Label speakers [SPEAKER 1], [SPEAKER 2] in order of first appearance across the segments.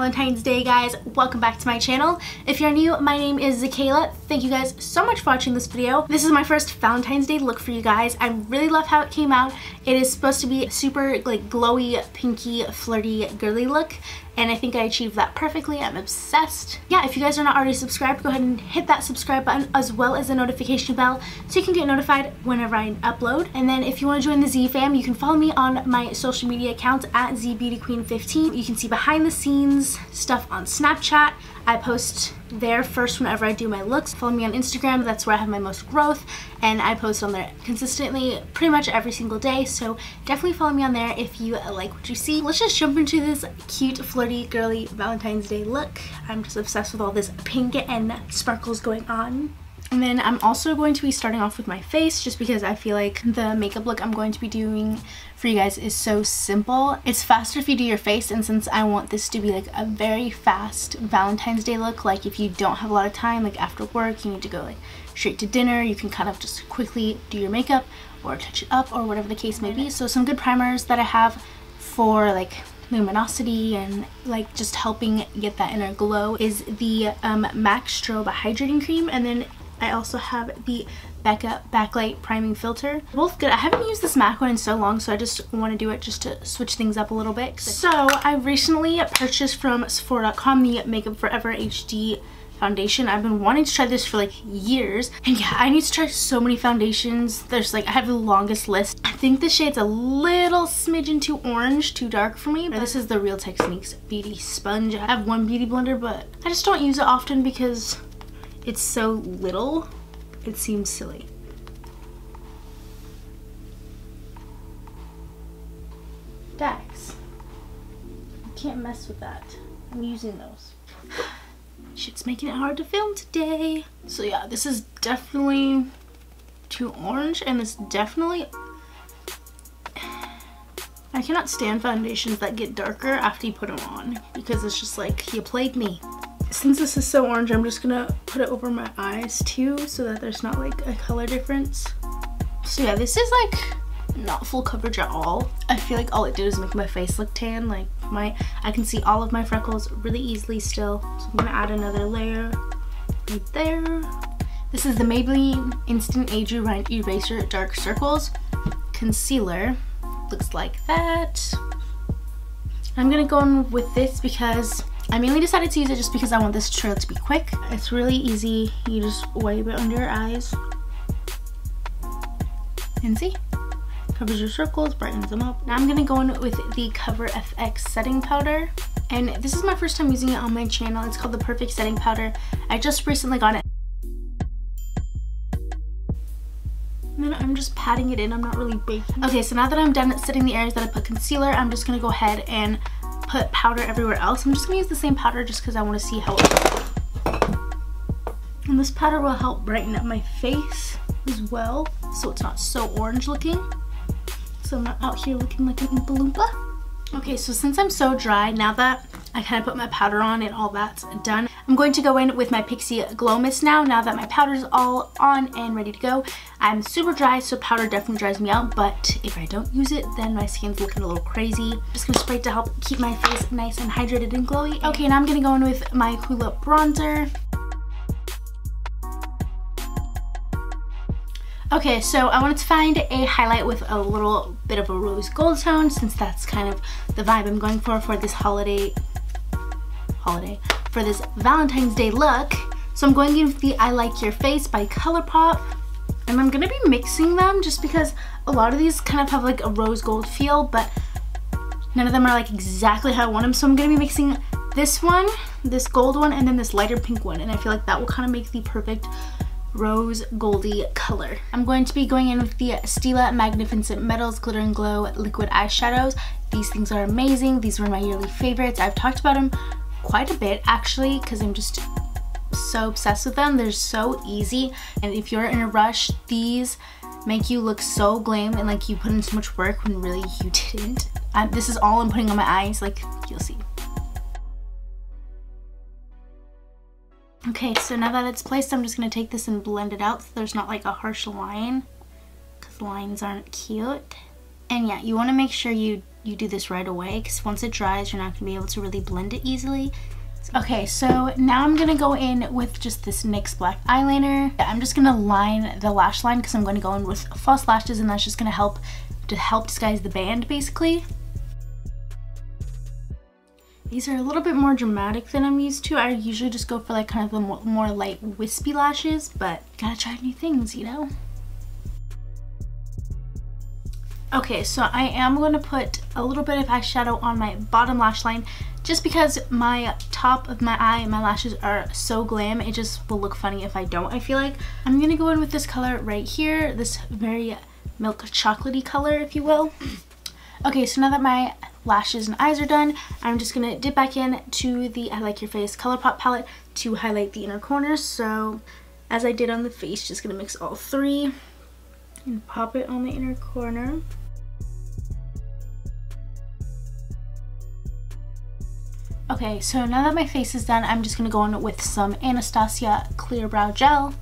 [SPEAKER 1] Valentine's Day, guys. Welcome back to my channel. If you're new, my name is Zakaila. Thank you guys so much for watching this video. This is my first Valentine's Day look for you guys. I really love how it came out. It is supposed to be a super like glowy, pinky, flirty, girly look, and I think I achieved that perfectly. I'm obsessed. Yeah, if you guys are not already subscribed, go ahead and hit that subscribe button as well as the notification bell so you can get notified whenever I upload. And then if you want to join the Z fam, you can follow me on my social media accounts at ZBeautyQueen15. You can see behind the scenes stuff on Snapchat. I post there first whenever I do my looks. Follow me on Instagram, that's where I have my most growth, and I post on there consistently pretty much every single day, so definitely follow me on there if you like what you see. Let's just jump into this cute, flirty, girly Valentine's Day look. I'm just obsessed with all this pink and sparkles going on. And then I'm also going to be starting off with my face just because I feel like the makeup look I'm going to be doing for you guys is so simple. It's faster if you do your face, and since I want this to be like a very fast Valentine's Day look, like if you don't have a lot of time, like after work you need to go like straight to dinner, you can kind of just quickly do your makeup or touch it up or whatever the case may be. So some good primers that I have for like luminosity and like just helping get that inner glow is the MAC Strobe Hydrating Cream, and then I also have the Becca Backlight Priming Filter. Both good. I haven't used this MAC one in so long, so I just want to do it just to switch things up a little bit. So I recently purchased from Sephora.com the Makeup Forever HD foundation. I've been wanting to try this for like years, and yeah, I need to try so many foundations. There's like, I have the longest list. I think the shade's a little smidgen too orange, too dark for me. This is the Real Techniques Beauty Sponge. I have one beauty blender, but I just don't use it often because it's so little, it seems silly. Dax, you can't mess with that. I'm using those. Shit's making it hard to film today. So yeah, this is definitely too orange, and it's definitely... I cannot stand foundations that get darker after you put them on because it's just like, you played me. Since this is so orange, I'm just gonna put it over my eyes too so that there's not like a color difference. So yeah, this is like not full coverage at all. I feel like all it did is make my face look tan. Like I can see all of my freckles really easily still. So I'm gonna add another layer right there. This is the Maybelline Instant Age Rewind Eraser Dark Circles Concealer. Looks like that. I'm gonna go in with this because I mainly decided to use it just because I want this tutorial to be quick. It's really easy. You just wipe it under your eyes. And see? Covers your circles, brightens them up. Now I'm gonna go in with the Cover FX setting powder. And this is my first time using it on my channel. It's called the Perfect Setting Powder. I just recently got it. And then I'm just patting it in. I'm not really baking. Okay, so now that I'm done setting the areas that I put concealer, I'm just gonna go ahead and put powder everywhere else. I'm just gonna use the same powder just because I want to see how it looks. And this powder will help brighten up my face as well, so it's not so orange looking. So I'm not out here looking like an Oompa Loompa. Okay, so since I'm so dry, now that I kind of put my powder on and all that's done, I'm going to go in with my Pixie Glow Mist now that my powder's all on and ready to go. I'm super dry, so powder definitely dries me out, but if I don't use it, then my skin's looking a little crazy. I'm just gonna spray it to help keep my face nice and hydrated and glowy. Okay, now I'm gonna go in with my Hoola bronzer. Okay, so I wanted to find a highlight with a little bit of a rose gold tone, since that's kind of the vibe I'm going for this for this Valentine's Day look. So I'm going in with the I Like Your Face by ColourPop, and I'm gonna be mixing them just because a lot of these kind of have like a rose gold feel, but none of them are like exactly how I want them. So I'm gonna be mixing this one, this gold one, and then this lighter pink one, and I feel like that will kind of make the perfect rose goldy color. I'm going to be going in with the Stila Magnificent Metals Glitter and Glow liquid eyeshadows. These things are amazing. These were my yearly favorites. I've talked about them quite a bit actually because I'm just so obsessed with them. They're so easy, and if you're in a rush, these make you look so glam and like you put in so much work when really you didn't. This is all I'm putting on my eyes, like you'll see. Okay, so now that it's placed, I'm just going to take this and blend it out so there's not like a harsh line, because lines aren't cute. And yeah, you want to make sure you you do this right away, because once it dries, you're not gonna be able to really blend it easily. Okay, so now I'm gonna go in with just this NYX black eyeliner. I'm just gonna line the lash line because I'm gonna go in with false lashes, and that's just gonna help disguise the band basically. These are a little bit more dramatic than I'm used to. I usually just go for like kind of the more light wispy lashes, but gotta try new things, you know? Okay, so I am going to put a little bit of eyeshadow on my bottom lash line just because my top of my eye and my lashes are so glam. It just will look funny if I don't, I feel like. I'm going to go in with this color right here, this very milk chocolatey color, if you will. Okay, so now that my lashes and eyes are done, I'm just going to dip back in to the I Like Your Face ColourPop palette to highlight the inner corners. So as I did on the face, just going to mix all three and pop it on the inner corner. Okay, so now that my face is done, I'm just going to go in with some Anastasia Clear Brow Gel.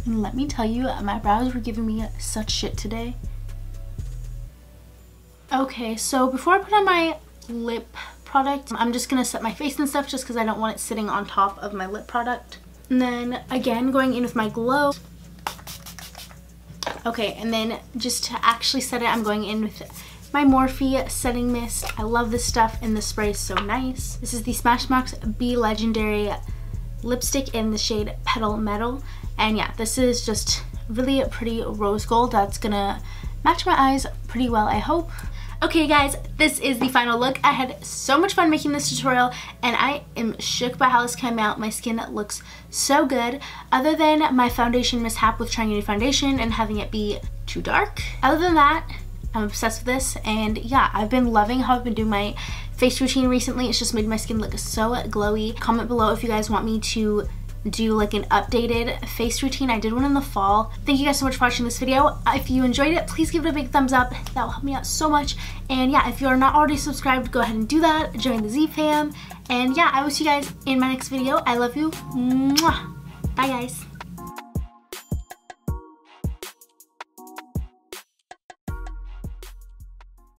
[SPEAKER 1] And let me tell you, my brows were giving me such shit today. Okay, so before I put on my lip product, I'm just going to set my face and stuff just because I don't want it sitting on top of my lip product. And then again, going in with my glow. Okay, and then just to actually set it, I'm going in with my Morphe setting mist. I love this stuff and the spray is so nice. This is the Smashbox Be Legendary lipstick in the shade Petal Metal. And yeah, this is just really a pretty rose gold that's gonna match my eyes pretty well, I hope. Okay guys, this is the final look. I had so much fun making this tutorial and I am shook by how this came out. My skin looks so good. Other than my foundation mishap with trying a new foundation and having it be too dark. Other than that, I'm obsessed with this, and yeah, I've been loving how I've been doing my face routine recently. It's just made my skin look so glowy. Comment below if you guys want me to do like an updated face routine. I did one in the fall. Thank you guys so much for watching this video. If you enjoyed it, please give it a big thumbs up. That will help me out so much. And yeah, if you are not already subscribed, go ahead and do that. Join the Z fam. And yeah, I will see you guys in my next video. I love you. Mwah. Bye guys.